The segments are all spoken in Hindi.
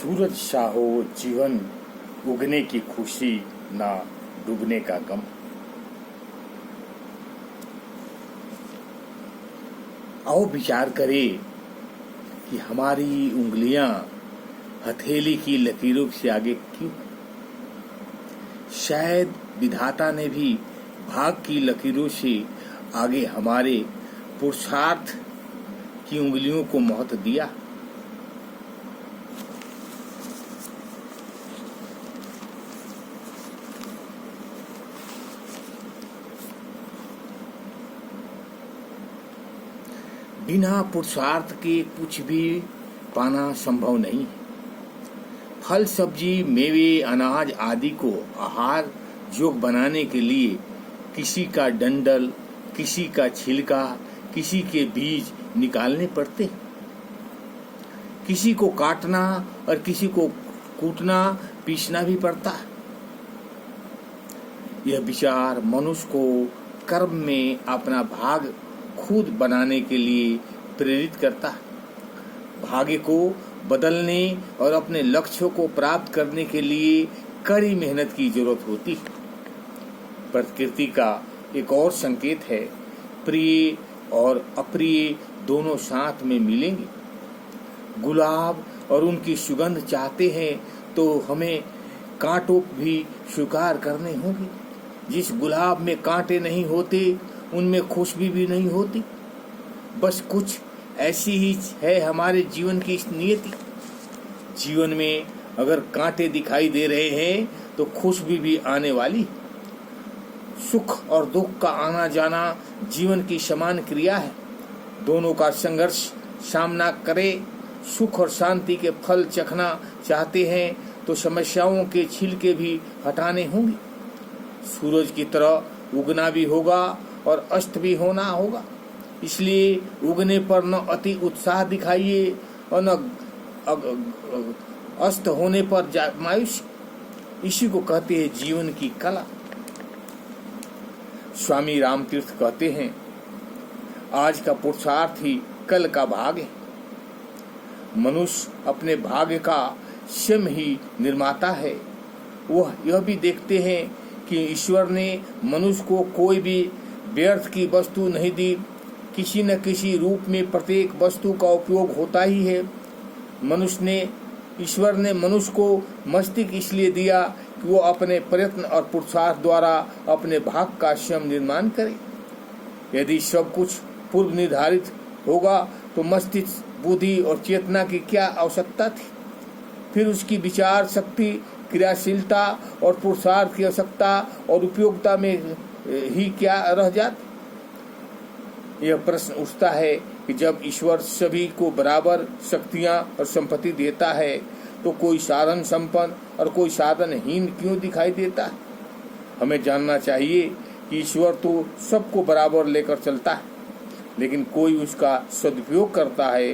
सूरज सा हो जीवन, उगने की खुशी ना डूबने का गम। आओ विचार करें कि हमारी उंगलियां हथेली की लकीरों से आगे क्यों? शायद विधाता ने भी भाग की लकीरों से आगे हमारे पुरुषार्थ की उंगलियों को महत्व दिया। बिना पुरुषार्थ के कुछ भी पाना संभव नहीं है। फल, सब्जी, मेवे, अनाज आदि को आहार योग्य बनाने के लिए किसी का डंडल, किसी का छिलका, किसी के बीज निकालने पड़ते हैं। किसी को काटना और किसी को कूटना, पीसना भी पड़ता है। यह विचार मनुष्य को कर्म में अपना भाग खुद बनाने के लिए प्रेरित करता है। भाग्य को बदलने और अपने लक्ष्यों को प्राप्त करने के लिए कड़ी मेहनत की जरूरत होती है। प्रकृति का एक और संकेत है, प्रिय और अप्रिय दोनों साथ में मिलेंगे। गुलाब और उनकी सुगंध चाहते हैं तो हमें कांटों भी स्वीकार करने होंगे। जिस गुलाब में कांटे नहीं होते उनमें खुशबू भी नहीं होती। बस कुछ ऐसी ही है हमारे जीवन की नियति। जीवन में अगर कांटे दिखाई दे रहे हैं तो खुशबू भी आने वाली। सुख और दुख का आना जाना जीवन की समान क्रिया है। दोनों का संघर्ष सामना करे। सुख और शांति के फल चखना चाहते हैं तो समस्याओं के छिलके भी हटाने होंगे। सूरज की तरह उगना भी होगा और अस्त भी होना होगा। इसलिए उगने पर न अति उत्साह दिखाइए और न अस्त होने पर मायूसी। इसी को कहते हैं जीवन की कला। स्वामी रामतीर्थ कहते हैं, आज का पुरुषार्थ ही कल का भाग्य है। मनुष्य अपने भाग्य का स्वयं ही निर्माता है। वह यह भी देखते हैं कि ईश्वर ने मनुष्य को कोई भी व्यर्थ की वस्तु नहीं दी। किसी न किसी रूप में प्रत्येक वस्तु का उपयोग होता ही है। ईश्वर ने मनुष्य को मस्तिष्क इसलिए दिया कि वो अपने प्रयत्न और पुरुषार्थ द्वारा अपने भाग का स्वयं निर्माण करे। यदि सब कुछ पूर्व निर्धारित होगा तो मस्तिष्क, बुद्धि और चेतना की क्या आवश्यकता थी? फिर उसकी विचार शक्ति, क्रियाशीलता और पुरुषार्थ की आवश्यकता और उपयोगिता में ही क्या रह जाती? यह प्रश्न उठता है कि जब ईश्वर सभी को बराबर शक्तियां और संपत्ति देता है तो कोई साधन संपन्न और कोई साधनहीन क्यों दिखाई देता है? हमें जानना चाहिए कि ईश्वर तो सबको बराबर लेकर चलता है, लेकिन कोई उसका सदुपयोग करता है,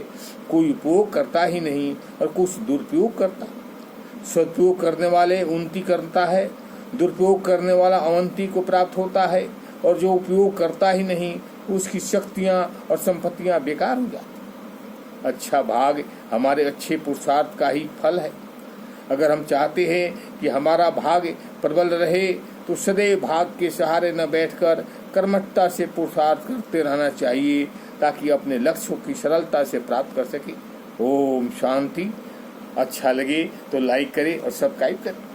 कोई उपयोग करता ही नहीं और कुछ दुरुपयोग करता। सदुपयोग करने वाले उन्नति करता है, दुरुपयोग करने वाला अवनति को प्राप्त होता है, और जो उपयोग करता ही नहीं उसकी शक्तियां और संपत्तियां बेकार हो जाती। अच्छा भाग हमारे अच्छे पुरुषार्थ का ही फल है। अगर हम चाहते हैं कि हमारा भाग प्रबल रहे तो सदैव भाग के सहारे न बैठकर कर्मठता से पुरुषार्थ करते रहना चाहिए, ताकि अपने लक्ष्यों की सरलता से प्राप्त कर सके। ओम शांति। अच्छा लगे तो लाइक करें और सब्सक्राइब करें।